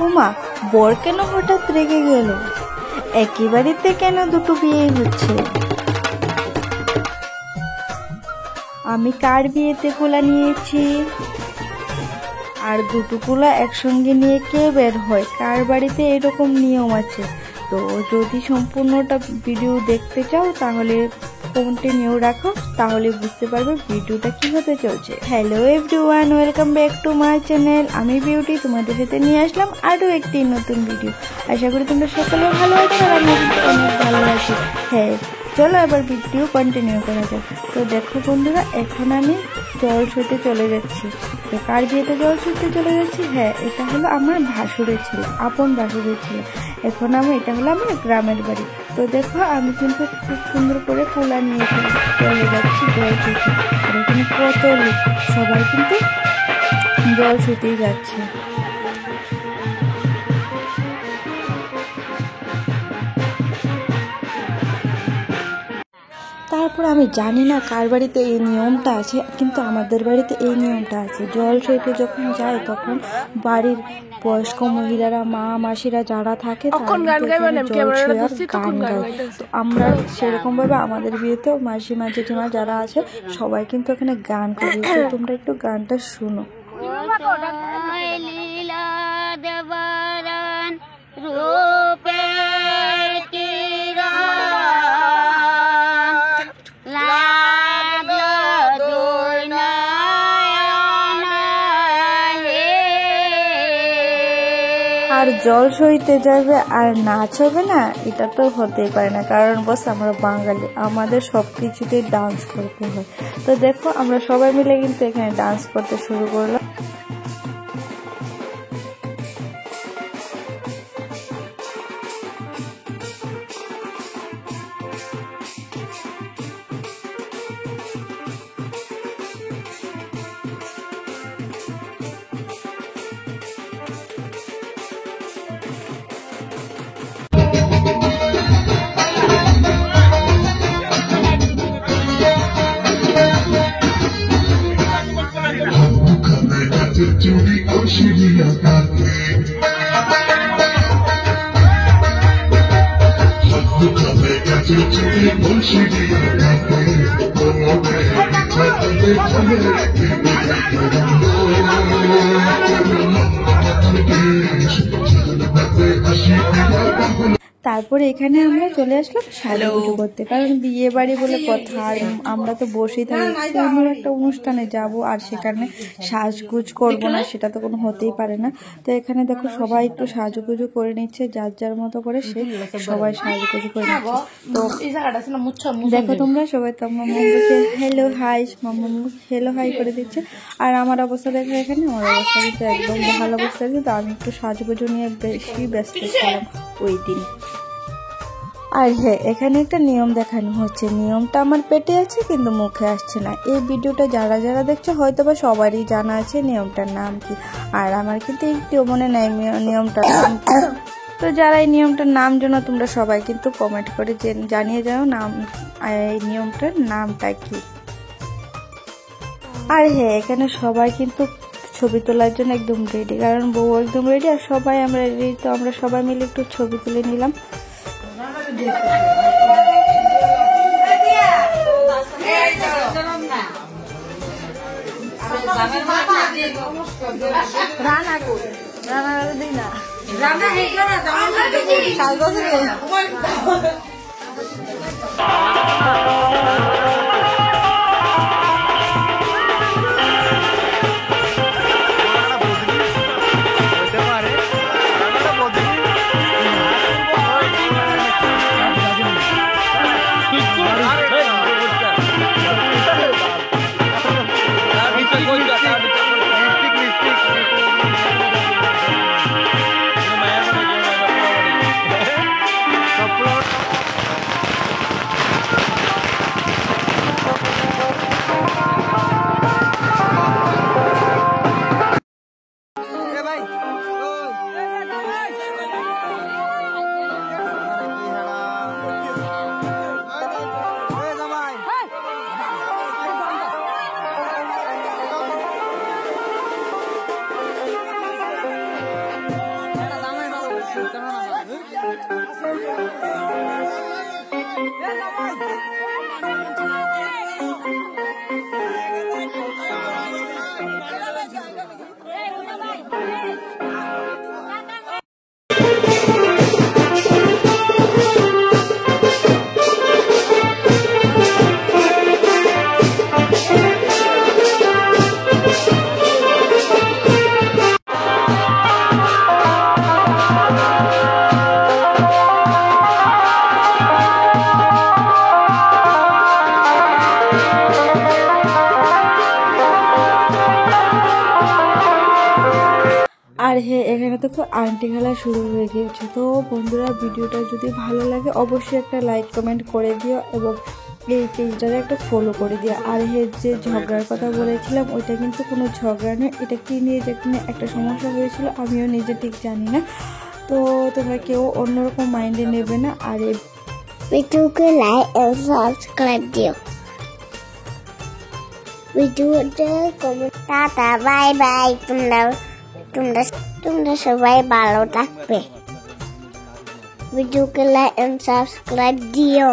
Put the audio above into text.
ওমা, বর কেন হঠাৎ রেগে গেল? একই বাড়িতে কেন দুটো বিয়ে হচ্ছে? আমি কার বিয়েতে কুলা নিয়েছি? আর দুটো কুলা একসঙ্গে নিয়ে কে বের হয়? কার বাড়িতে এরকম নিয়ম আছে? তো যদি সম্পূর্ণটা ভিডিও দেখতে চাও তাহলে কন্টিনিউ রাখো, তাহলে বুঝতে পারবে ভিডিওটা কিভাবে চলছে। Hello everyone, welcome back to my channel. আমি বিউটি তোমাদের সাথে নিয়ে আসলাম আরও একটি নতুন ভিডিও। আশা করি তোমরা সকলে ভালো আছো আর আমি অনেক ভালো আছি। হ্যাঁ, চলো এবার ভিডিও কন্টিনিউ করা যাক। তো দেখো বন্ধুরা, এখন আমি জল ছুঁতে চলে যাচ্ছি। তো কার বিয়েতে জল ছুঁতে চলে যাচ্ছি? হ্যাঁ, এটা হলো আমার ভাসুরের ছিল, আপন ভাসুরের ছিল। এখন এটা হলো আমার গ্রামের বাড়ি। তো দেখো, আমি কিন্তু খুব সুন্দর করে কুলা নিয়ে চলে যাচ্ছি জল ছুঁতে। আর এখানে কত লোক, সবাই কিন্তু জল ছুঁতেই যাচ্ছে। তারপর আমি জানি না কার বাড়িতে এই নিয়মটা আছে, কিন্তু আমাদের বাড়িতে এই নিয়মটা আছে। জল সইতে যখন যায় তখন বাড়ির বয়স্ক মহিলারা, মা মাসিরা যারা থাকে গান গায়। তো আমরা সেরকম ভাবে আমাদের বিয়েতেও মাসিমা জেঠিমা যারা আছে সবাই কিন্তু এখানে গান করে। তো তোমরা একটু গানটা শুনো। আর জল সইতে যাবে আর নাচ হবে না, এটা তো হতেই পারে না। কারণ বস, আমরা বাঙালি, আমাদের সব কিছুতেই ডান্স করতে হয়। তো দেখো, আমরা সবাই মিলে কিন্তু এখানে ডান্স করতে শুরু করলাম। তারপরে এখানে আমরা চলে আসলাম সাজুগুজু করতে, কারণ বিয়ে বাড়ি বলে কথা, আর আমরা তো বসেই থাকি। কোনো একটা অনুষ্ঠানে যাব আর সেখানে সাজগুজ করবো না, সেটা তো কোনো হতেই পারে না। তো এখানে দেখো, সবাই একটু সাজুগুজু করে নিচ্ছে, যার যার মতো করে সবাই সাজুগুজু করে নিচ্ছে। তো দেখো তোমরা সবাই, তো মাম্মাকে হ্যালো হাই, মাম্মু হ্যালো হাই করে দিচ্ছে। আর আমার অবস্থা দেখো, এখানে আমার অবস্থা কিন্তু একদম ভালো অবস্থা আছে। তো আমি একটু সাজুগুজু নিয়ে বেশি ব্যস্ত ছিলাম ওই দিন। আর হ্যাঁ, এখানে একটা নিয়ম দেখানো হচ্ছে। নিয়মটা আমার পেটে আছে কিন্তু মুখে আসছে না। এই ভিডিওটা যারা যারা দেখছে হয়তো বা সবারই জানা আছে নিয়মটার নাম কি, আর আমার কিন্তু একটু মনে নাই নিয়মটার নাম। তো যারা এই নিয়মটার নাম জানো তোমরা সবাই কিন্তু কমেন্ট করে জানিয়ে যাও নাম, এই নিয়মটার নামটা কি। আর হ্যাঁ, এখানে সবাই কিন্তু ছবি তোলার জন্য একদম রেডি, কারণ বউ একদম রেডি আর সবাই আমরা রেডি। তো আমরা সবাই মিলে একটু ছবি তুলে নিলাম। আর হ্যাঁ, এখানে তো আন্টি খেলা শুরু হয়ে গিয়েছে। তো বন্ধুরা, ভিডিওটা যদি ভালো লাগে অবশ্যই একটা লাইক কমেন্ট করে দিও এবং এই পেজটাকে একটা ফলো করে দিও। আর হ্যাঁ, যে ঝগড়ার কথা বলেছিলাম ওইটা কিন্তু কোনো ঝগড়া নয়, এটা কি নিয়ে যে একটা সমস্যা হয়েছিল আমিও নিজে ঠিক জানি না। তো তোমরা কেউ অন্যরকম মাইন্ডে নেবে না। আর এই ভিডিওকে লাইক এন্ড সাবস্ক্রাইব দিও। ভিডিওতে কমেন্ট। Tata, bye bye. তোমরা সবাই ভালো থাকবে। ভিডিওকে লাইক এন্ড সাবস্ক্রাইব দিও।